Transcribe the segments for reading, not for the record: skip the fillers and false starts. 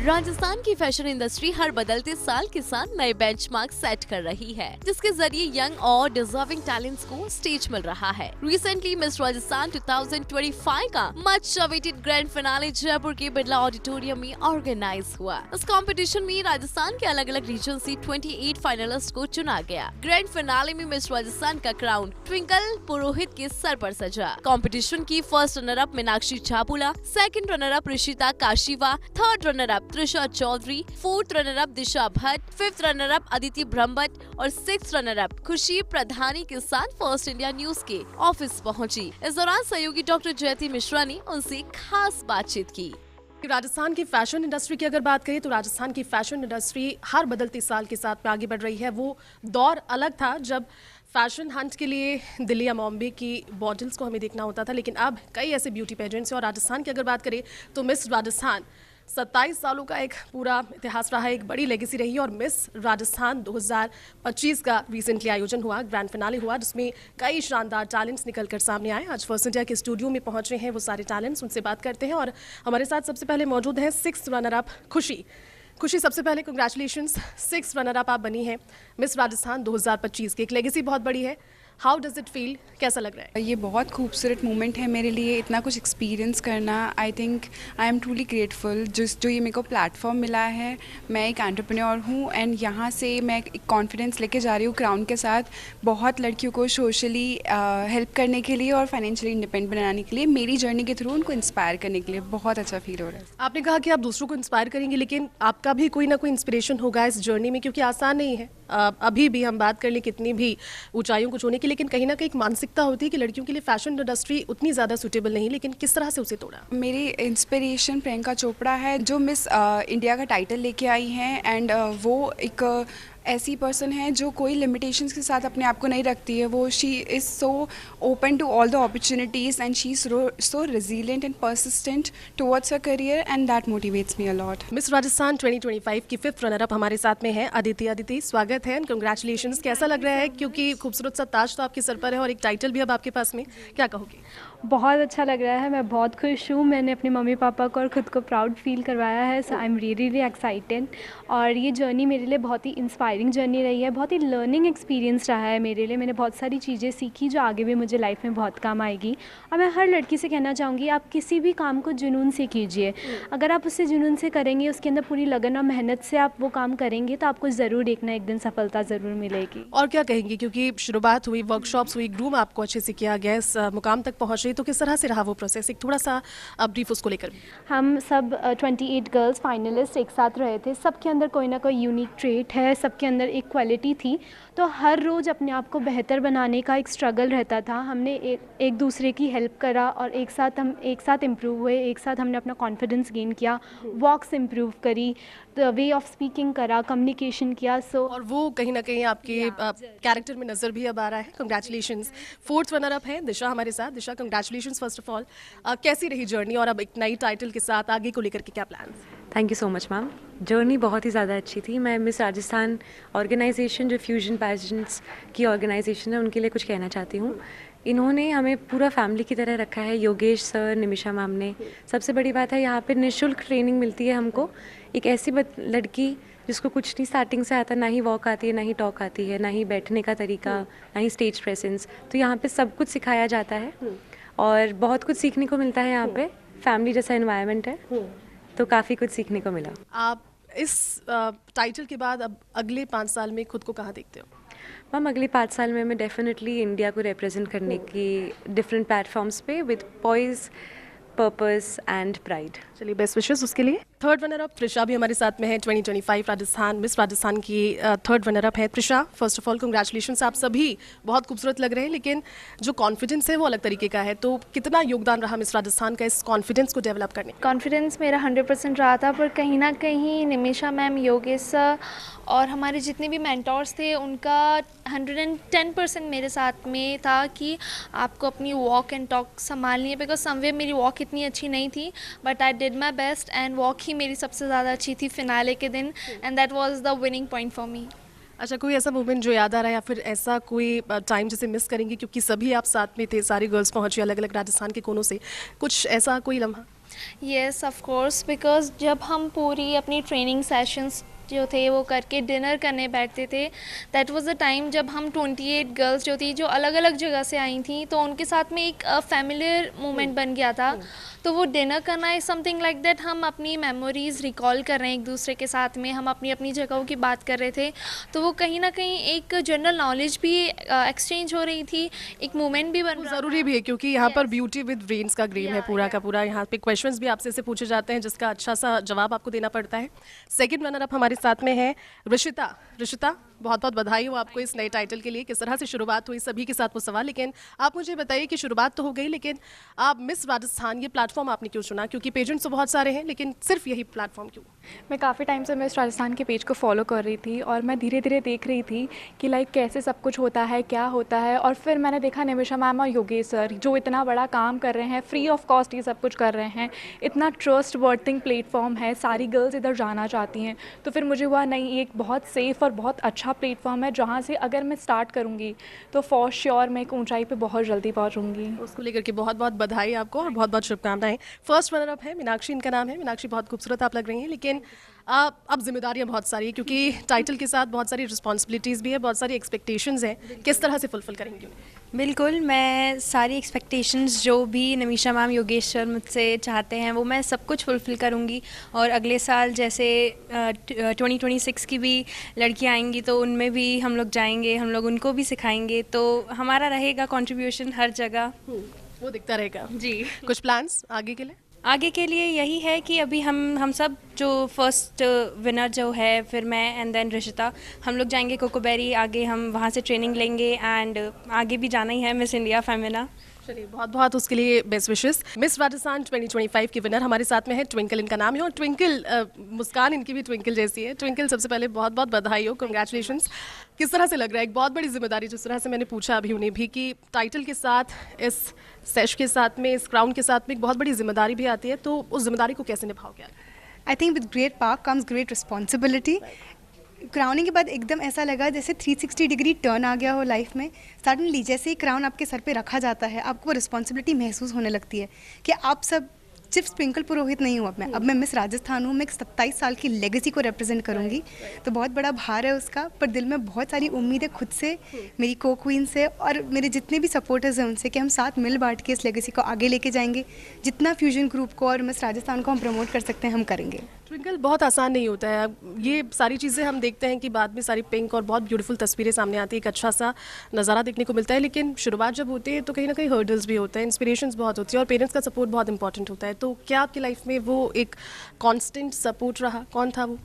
राजस्थान की fashion industry हर बदलते साल के साथ नए बेंचमार्क सेट कर रही है, जिसके जरिए यंग और डिजर्विंग टैलेंट्स को स्टेज मिल रहा है। रिसेंटली मिस राजस्थान 2025 का much awaited grand finale Jaipur के बिरला ऑडिटोरियम में ऑर्गेनाइज हुआ। इस कंपटीशन में राजस्थान के अलग अलग रीजन से 28 फाइनलिस्ट को चुना गया। ग्रैंड फिनाले में मिस राजस्थान का क्राउन ट्विंकल पुरोहित के सर पर सजा। कंपटीशन की first runner up Meenakshi Chhapula, second runner up Rishita Kashiva, third runner up Trisha Chaudhary, fourth runner up Disha Bhatt, fifth runner up Aditi Brahmbhatt और sixth runner up Khushi Pradhani के साथ फर्स्ट इंडिया न्यूज के ऑफिस पहुंची। इस दौरान सहयोगी डॉक्टर जयति मिश्रा ने उनसे खास बातचीत की। राजस्थान की फैशन इंडस्ट्री की अगर बात करें तो राजस्थान की फैशन इंडस्ट्री हर बदलते साल के साथ में आगे बढ़ रही है। वो दौर अलग था जब फैशन हंट के लिए दिल्ली या बॉम्बे की बॉटल्स को हमें देखना होता था, लेकिन अब कई ऐसे ब्यूटी पेजेंट्स हैं। और राजस्थान की अगर बात करें तो मिस राजस्थान 27 सालों का एक पूरा इतिहास रहा है, एक बड़ी लेगेसी रही है। और मिस राजस्थान 2025 का रिसेंटली आयोजन हुआ, ग्रैंड फिनाले हुआ, जिसमें कई शानदार टैलेंट्स निकल कर सामने आए। आज फर्स्ट इंडिया के स्टूडियो में पहुंच रहे हैं वो सारे टैलेंट्स, उनसे बात करते हैं। और हमारे साथ सबसे पहले मौजूद है सिक्स्थ रनर अप खुशी। खुशी, सबसे पहले कंग्रेचुलेशंस, सिक्स्थ रनर अप आप बनी है मिस राजस्थान 2025 की। एक लेगेसी बहुत बड़ी है। हाउ डज इट फील, कैसा लग रहा है? ये बहुत खूबसूरत मोमेंट है मेरे लिए, इतना कुछ एक्सपीरियंस करना। I think I am truly grateful जो ये मेरे को प्लेटफॉर्म मिला है। मैं एक एंटरप्रेन्योर हूँ एंड यहाँ से मैं एक कॉन्फिडेंस लेके जा रही हूँ क्राउन के साथ, बहुत लड़कियों को सोशली हेल्प करने के लिए और फाइनेंशियली इंडिपेंडेंट बनाने के लिए, मेरी जर्नी के थ्रू उनको इंस्पायर करने के लिए। बहुत अच्छा फील हो रहा है। आपने कहा कि आप दूसरों को इंस्पायर करेंगे, लेकिन आपका भी कोई ना कोई इंस्पिरेशन होगा इस जर्नी में, क्योंकि आसान नहीं है। अभी भी हम बात कर लें कितनी भी ऊंचाइयों को छूने की, लेकिन कहीं ना कहीं एक मानसिकता होती है कि लड़कियों के लिए फैशन इंडस्ट्री उतनी ज़्यादा सूटेबल नहीं, लेकिन किस तरह से उसे तोड़ा? मेरी इंस्पिरेशन प्रियंका चोपड़ा है, जो मिस इंडिया का टाइटल लेके आई हैं। एंड वो एक ऐसी पर्सन है जो कोई लिमिटेशंस के साथ अपने आप को नहीं रखती है। वो she is so open to all the opportunities and she is so resilient and persistent towards her career and that motivates me a lot. Miss Rajasthan 2025 की फिफ्थ रनर अप हमारे साथ में है अदिति। अदिति, स्वागत है, कंग्रेचुलेशंस। कैसा लग रहा है, क्योंकि खूबसूरत सा ताज तो आपके सर पर है और एक टाइटल भी अब आपके पास में, क्या कहोगे? बहुत अच्छा लग रहा है, मैं बहुत खुश हूँ। मैंने अपने मम्मी पापा को और ख़ुद को प्राउड फील करवाया है, सो आई एम रियली एक्साइटेड। और ये जर्नी मेरे लिए बहुत ही इंस्पायरिंग जर्नी रही है, बहुत ही लर्निंग एक्सपीरियंस रहा है मेरे लिए। मैंने बहुत सारी चीज़ें सीखी जो आगे भी मुझे लाइफ में बहुत काम आएगी। और मैं हर लड़की से कहना चाहूँगी, आप किसी भी काम को जुनून से कीजिए। अगर आप उसे जुनून से करेंगे, उसके अंदर पूरी लगन और मेहनत से आप वो काम करेंगे, तो आपको ज़रूर एक ना एक दिन सफलता ज़रूर मिलेगी। और क्या कहेंगे, क्योंकि शुरुआत हुई, वर्कशॉप्स हुई, ग्रूम आपको अच्छे से किया गया, इस मुकाम तक पहुँचे, तो किस तरह से रहा वो प्रोसेस? एक थोड़ा सा ब्रीफ उसको लेकर। हम सब 28 गर्ल्स फाइनलिस्ट एक साथ रहे थे। सबके अंदर कोई ना कोई यूनिक ट्रेट है, सबके अंदर एक क्वालिटी थी। तो हर रोज़ अपने आप को बेहतर बनाने का एक स्ट्रगल रहता था। हमने एक दूसरे की हेल्प करा और एक साथ इम्प्रूव हुए। एक साथ हमने अपना कॉन्फिडेंस गेन किया, वॉक्स इम्प्रूव करी, वे ऑफ स्पीकिंग करा, कम्युनिकेशन किया। और वो कहीं ना कहीं आपके कैरेक्टर में नज़र भी अब आ रहा है। कंग्रेचुलेशंस। फोर्थ रनर अप है दिशा हमारे साथ। दिशा, कंग्रेचुलेशंस फर्स्ट ऑफ ऑल। कैसी रही जर्नी और अब एक नई टाइटल के साथ आगे को लेकर के क्या plans? Thank you so much ma'am. Journey बहुत ही ज़्यादा अच्छी थी। मैं मिस राजस्थान ऑर्गेनाइजेशन, जो फ्यूजन पैजेंट्स की ऑर्गेनाइजेशन है, उनके लिए कुछ कहना चाहती हूँ। इन्होंने हमें पूरा फैमिली की तरह रखा है। योगेश सर, निमिषा मैम ने। सबसे बड़ी बात है, यहाँ पे निःशुल्क ट्रेनिंग मिलती है हमको। एक ऐसी लड़की जिसको कुछ नहीं स्टार्टिंग से आता, ना ही वॉक आती है, ना ही टॉक आती है, ना ही बैठने का तरीका, ना ही स्टेज प्रेजेंस, तो यहाँ पे सब कुछ सिखाया जाता है और बहुत कुछ सीखने को मिलता है। यहाँ पे फैमिली जैसा एनवायरनमेंट है, तो काफ़ी कुछ सीखने को मिला। आप इस टाइटल के बाद अब अगले 5 साल में खुद को कहाँ देखते हो? मैम, अगले 5 साल में मैं डेफिनेटली इंडिया को रिप्रेजेंट करने की डिफरेंट प्लेटफॉर्म्स पे with poise, purpose and pride. चलिए, बेस्ट विशेस उसके लिए। थर्ड रनर अप त्रिशा भी हमारे साथ में है। 2025 राजस्थान मिस राजस्थान की थर्ड रनर अप है Trisha. First of all congratulations. आप सभी बहुत खूबसूरत लग रहे हैं, लेकिन जो कॉन्फिडेंस है वो अलग तरीके का है। तो कितना योगदान रहा मिस राजस्थान का इस कॉन्फिडेंस को डेवलप करने? कॉन्फिडेंस मेरा 100% रहा था, पर कहीं ना कहीं निमिषा मैम, योगेश सर और हमारे जितने भी मेंटोर्स थे, उनका 110% मेरे साथ में था कि आपको अपनी वॉक एंड टॉक संभालनी है। बिकॉज समवे मेरी वॉक इतनी अच्छी नहीं थी, but I did my best and walk ही मेरी सबसे ज़्यादा अच्छी थी फिनाले के दिन, and that was the winning point for me. अच्छा, कोई ऐसा मोमेंट जो याद आ रहा है या फिर ऐसा कोई टाइम जिसे मिस करेंगे, क्योंकि सभी आप साथ में थे, सारी गर्ल्स पहुंची अलग अलग राजस्थान के कोनों से, कुछ ऐसा कोई लम्हा? येस ऑफ कोर्स, बिकॉज जब हम पूरी अपनी ट्रेनिंग सेशंस जो थे वो करके डिनर करने बैठते थे, दैट वाज द टाइम जब हम 28 गर्ल्स जो थी जो अलग अलग जगह से आई थी, तो उनके साथ में एक फैमिलियर मोमेंट बन गया था। तो वो डिनर करना इज समथिंग लाइक दैट, हम अपनी मेमोरीज रिकॉल कर रहे हैं एक दूसरे के साथ में, हम अपनी अपनी जगहों की बात कर रहे थे, तो वो कहीं ना कहीं एक जनरल नॉलेज भी एक्सचेंज हो रही थी, एक मोमेंट भी बन रहा ज़रूरी भी है क्योंकि यहाँ पर ब्यूटी विद ब्रेन्स का गेम है पूरा का पूरा। यहाँ पे क्वेश्चंस भी आपसे से पूछे जाते हैं जिसका अच्छा सा जवाब आपको देना पड़ता है। सेकंड रनर अप हमारे साथ में है ऋषिता। ऋषिता, बहुत बहुत बधाई हो आपको इस नए टाइटल के लिए। किस तरह से शुरुआत हुई, सभी के साथ वो सवाल, लेकिन आप मुझे बताइए कि शुरुआत तो हो गई, लेकिन आप मिस राजस्थान ये प्लेटफॉर्म आपने क्यों चुना? क्योंकि पेजेंट्स तो बहुत सारे हैं, लेकिन सिर्फ यही प्लेटफॉर्म क्यों? मैं काफ़ी टाइम से मिस राजस्थान के पेज को फॉलो कर रही थी और मैं धीरे धीरे देख रही थी कि लाइक कैसे सब कुछ होता है, क्या होता है। और फिर मैंने देखा निमिषा मैम और योगेश सर जो इतना बड़ा काम कर रहे हैं, फ्री ऑफ कॉस्ट ये सब कुछ कर रहे हैं, इतना ट्रस्ट वर्थिंग प्लेटफॉर्म है, सारी गर्ल्स इधर जाना चाहती हैं। तो फिर मुझे हुआ नहीं, ये एक बहुत सेफ़ और बहुत अच्छा प्लेटफॉर्म है जहाँ से अगर मैं स्टार्ट करूँगी तो फॉर श्योर मैं एक ऊंचाई पे बहुत जल्दी पहुँचूँगी। उसको लेकर के बहुत बहुत बधाई आपको और बहुत बहुत शुभकामनाएं। फर्स्ट रनर अप है मीनाक्षी, इनका नाम है। मीनाक्षी, बहुत खूबसूरत आप लग रही हैं, लेकिन अब जिम्मेदारियां बहुत सारी हैं क्योंकि टाइटल के साथ बहुत सारी रिस्पॉन्सिबिलिटीज़ भी है, बहुत सारी एक्सपेक्टेशंस हैं। किस तरह से फुलफिल करेंगे? बिल्कुल, मैं सारी एक्सपेक्टेशंस जो भी निमिषा मैम, योगेश सर मुझसे चाहते हैं वो मैं सब कुछ फुलफ़िल करूँगी। और अगले साल जैसे 2026 की भी लड़कियाँ आएंगी तो उनमें भी हम लोग जाएंगे, हम लोग उनको भी सिखाएंगे, तो हमारा रहेगा कंट्रीब्यूशन हर जगह। वो दिखता रहेगा जी। कुछ प्लान्स आगे के लिए? आगे के लिए यही है कि अभी हम सब जो फर्स्ट विनर जो है, फिर मैं एंड देन ऋषिता, हम लोग जाएंगे कोकोबेरी, आगे हम वहाँ से ट्रेनिंग लेंगे एंड आगे भी जाना ही है मिस इंडिया फेमिना। चलिए, बहुत बहुत उसके लिए बेस्ट विशेस। मिस राजस्थान 2025 की विनर हमारे साथ में है ट्विंकल, इनका नाम है। और ट्विंकल, मुस्कान इनकी भी ट्विंकल जैसी है। ट्विंकल, सबसे पहले बहुत बहुत बधाई हो, कंग्रेचुलेशंस। किस तरह से लग रहा है? एक बहुत बड़ी जिम्मेदारी, जिस तरह से मैंने पूछा अभी उन्हें भी कि टाइटल के साथ, इस सेश के साथ में, इस क्राउन के साथ में एक बहुत बड़ी जिम्मेदारी भी आती है, तो उस जिम्मेदारी को कैसे निभाओगे? I think with great power comes great responsibility. Crowning के बाद एकदम ऐसा लगा जैसे 360 डिग्री टर्न आ गया हो लाइफ में। सडनली जैसे ही क्राउन आपके सर पे रखा जाता है, आपको रिस्पॉन्सिबिलिटी महसूस होने लगती है कि आप सब सिर्फ ट्विंकल पुरोहित नहीं हूँ, अब मैं मिस राजस्थान हूँ। मैं एक 27 साल की लेगेसी को रिप्रेजेंट करूँगी, तो बहुत बड़ा भार है उसका, पर दिल में बहुत सारी उम्मीद है खुद से, मेरी को क्वीन से और मेरे जितने भी सपोर्टर्स हैं उनसे कि हम साथ मिल बांट के इस लेगेसी को आगे लेके जाएंगे। जितना फ्यूजन ग्रुप को और मिस राजस्थान को हम प्रमोट कर सकते हैं हम करेंगे। ट्विंकल, बहुत आसान नहीं होता है ये सारी चीज़ें। हम देखते हैं कि बाद में सारी पिंक और बहुत ब्यूटीफुल तस्वीरें सामने आती है, एक अच्छा सा नज़ारा देखने को मिलता है, लेकिन शुरुआत जब होती है तो कहीं ना कहीं हर्डल्स भी होते हैं, इंस्पिरेशंस बहुत होती है और पेरेंट्स का सपोर्ट बहुत इंपॉर्टेंट होता है। तो क्या आपकी लाइफ में वो एक कांस्टेंट सपोर्ट रहा? कौन था वो?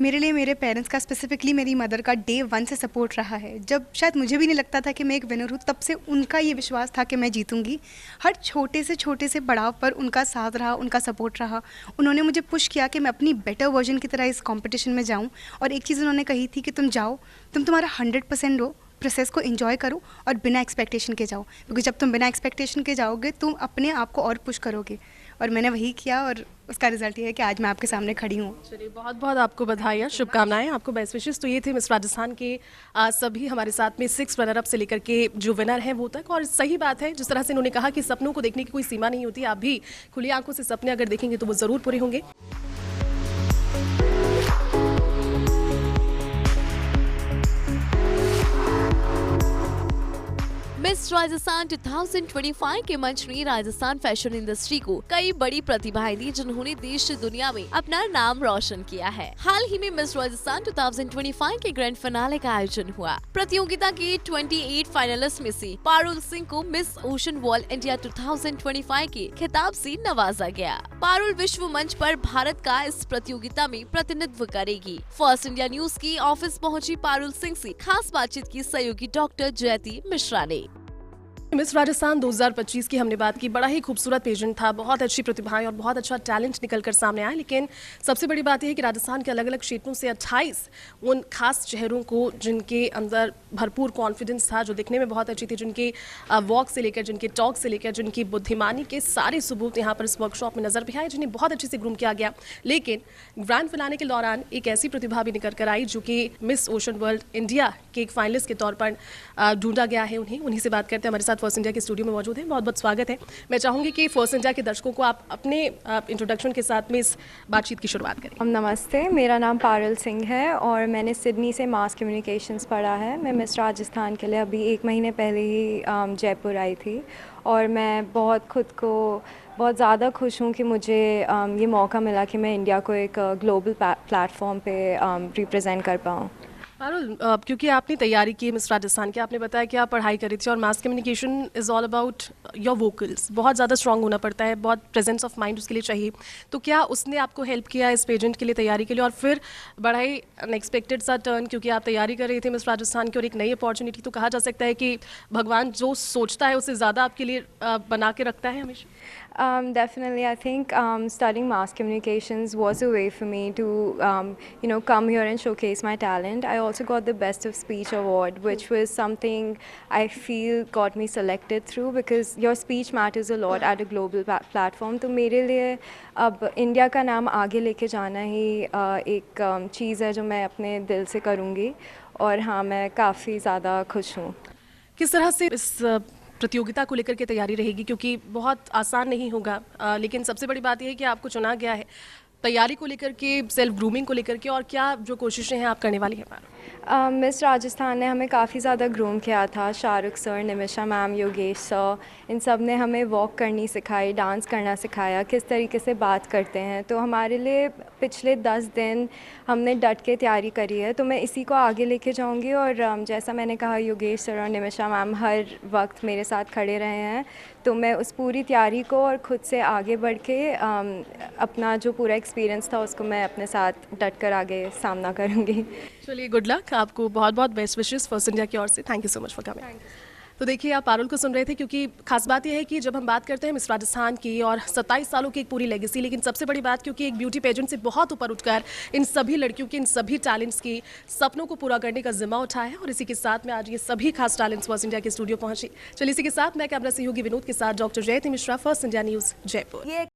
मेरे लिए मेरे पेरेंट्स का, स्पेसिफिकली मेरी मदर का डे 1 से सपोर्ट रहा है। जब शायद मुझे भी नहीं लगता था कि मैं एक विनर हूँ, तब से उनका ये विश्वास था कि मैं जीतूंगी। हर छोटे से पड़ाव पर उनका साथ रहा, उनका सपोर्ट रहा। उन्होंने मुझे पुश किया कि मैं अपनी बेटर वर्जन की तरह इस कंपटीशन में जाऊँ। और एक चीज़ उन्होंने कही थी कि तुम जाओ, तुम तुम्हारा 100% दो, प्रोसेस को एंजॉय करो और बिना एक्सपेक्टेशन के जाओ, क्योंकि जब तुम बिना एक्सपेक्टेशन के जाओगे तुम अपने आप को और पुश करोगे। और मैंने वही किया और उसका रिजल्ट ये है कि आज मैं आपके सामने खड़ी हूँ। चलिए, बहुत बहुत आपको बधाई, शुभकामनाएं, आपको बेस्ट विशेस। तो ये थे मिस राजस्थान के सभी हमारे साथ में 6 रनर अप से लेकर के जो विनर हैं वो तक। और सही बात है, जिस तरह से इन्होंने कहा कि सपनों को देखने की कोई सीमा नहीं होती। आप भी खुली आंखों से सपने अगर देखेंगे तो वो ज़रूर पूरे होंगे। मिस राजस्थान 2025 के मंच ने राजस्थान फैशन इंडस्ट्री को कई बड़ी प्रतिभाएं दी, जिन्होंने देश दुनिया में अपना नाम रोशन किया है। हाल ही में मिस राजस्थान 2025 के ग्रैंड फिनाले का आयोजन हुआ। प्रतियोगिता के 28 फाइनलिस्ट में से पारुल सिंह को मिस ओशन वर्ल्ड इंडिया 2025 के खिताब से नवाजा गया। पारुल विश्व मंच पर भारत का इस प्रतियोगिता में प्रतिनिधित्व करेगी। फर्स्ट इंडिया न्यूज की ऑफिस पहुंची पारुल सिंह से खास बातचीत की सहयोगी डॉक्टर जयती मिश्रा ने। मिस राजस्थान 2025 की हमने बात की, बड़ा ही खूबसूरत पेजेंट था, बहुत अच्छी प्रतिभाएं और बहुत अच्छा टैलेंट निकल कर सामने आया। लेकिन सबसे बड़ी बात यह है कि राजस्थान के अलग अलग क्षेत्रों से 28 उन खास चेहरों को जिनके अंदर भरपूर कॉन्फिडेंस था, जो दिखने में बहुत अच्छी थी, जिनके वॉक से लेकर, जिनके टॉक से लेकर, जिनकी बुद्धिमानी के सारे सबूत यहाँ पर इस वर्कशॉप में नजर भी आए, जिन्हें बहुत अच्छे से ग्रूम किया गया। लेकिन ग्रैंड फिनाले के दौरान एक ऐसी प्रतिभा भी निकल कर आई जो कि मिस ओशन वर्ल्ड इंडिया के एक फाइनलिस्ट के तौर पर ढूंढा गया है। उन्हीं से बात करते हैं। हमारे साथ फर्स्ट इंडिया के स्टूडियो में मौजूद हैं। बहुत बहुत स्वागत है। मैं चाहूँगी कि फर्स्ट इंडिया के दर्शकों को आप अपने इंट्रोडक्शन के साथ में इस बातचीत की शुरुआत करें। नमस्ते, मेरा नाम पारुल सिंह है और मैंने सिडनी से मास कम्युनिकेशंस पढ़ा है। मैं मिस राजस्थान के लिए अभी 1 महीने पहले ही जयपुर आई थी और मैं खुद को बहुत ज़्यादा खुश हूँ कि मुझे ये मौका मिला कि मैं इंडिया को एक ग्लोबल प्लेटफॉर्म पे रिप्रेजेंट कर पाऊँ। पारुल, क्योंकि आपने तैयारी की मिस राजस्थान की, आपने बताया कि आप पढ़ाई कर रही थी और mass communication is all about your vocals, बहुत ज़्यादा स्ट्रांग होना पड़ता है, बहुत प्रेजेंस ऑफ माइंड उसके लिए चाहिए। तो क्या उसने आपको हेल्प किया इस पेजेंट के लिए तैयारी के लिए? और फिर बड़ा ही अनएक्सपेक्टेड सा टर्न, क्योंकि आप तैयारी कर रही थी मिस राजस्थान की और एक नई अपॉर्चुनिटी, तो कहा जा सकता है कि भगवान जो सोचता है उससे ज़्यादा आपके लिए बना के रखता है हमेशा। Definitely, I think studying mass communications was a way for me to, come here and showcase my talent. I also got the Best of Speech award, which was something I feel got me selected through because your speech matters a lot at a global platform. तो मेरे लिए अब India का नाम आगे लेके जाना ही एक चीज़ है जो मैं अपने दिल से करूँगी और हाँ, मैं काफ़ी ज़्यादा खुश हूँ। किस तरह से इस प्रतियोगिता को लेकर के तैयारी रहेगी, क्योंकि बहुत आसान नहीं होगा, लेकिन सबसे बड़ी बात यह है कि आपको चुना गया है तैयारी को लेकर के, सेल्फ ग्रूमिंग को लेकर के, और क्या जो कोशिशें हैं आप करने वाली हैं? मिस राजस्थान ने हमें काफ़ी ज़्यादा ग्रूम किया था। Shahrukh sir, Nimisha ma'am, Yogesh sir, इन सब ने हमें वॉक करनी सिखाई, डांस करना सिखाया, किस तरीके से बात करते हैं। तो हमारे लिए पिछले 10 दिन हमने डट के तैयारी करी है, तो मैं इसी को आगे लेके जाऊंगी। और जैसा मैंने कहा, योगेश सर और निमिषा मैम हर वक्त मेरे साथ खड़े रहे हैं, तो मैं उस पूरी तैयारी को और ख़ुद से आगे बढ़ के अपना जो पूरा एक्सपीरियंस था उसको मैं अपने साथ डट कर आगे सामना करूँगी। चलिए, गुड लक, आपको बहुत बहुत बेस्ट विशेस फर्स्ट इंडिया की ओर से। Thank you so much for coming. तो देखिए, आप पारुल को सुन रहे थे, क्योंकि खास बात यह है कि जब हम बात करते हैं मिस राजस्थान की और 27 सालों की एक पूरी लेगेसी, लेकिन सबसे बड़ी बात, क्योंकि एक ब्यूटी पेजेंट से बहुत ऊपर उठकर इन सभी लड़कियों के, इन सभी टैलेंट्स की सपनों को पूरा करने का जिम्मा उठाया, और इसी के साथ में आज ये सभी खास टैलेंट्स फर्स्ट इंडिया के स्टूडियो पहुंचे। चलिए, इसी के साथ मैं कैमरा सहयोगी विनोद के साथ डॉक्टर जयति Mishra, first India news, Jaipur.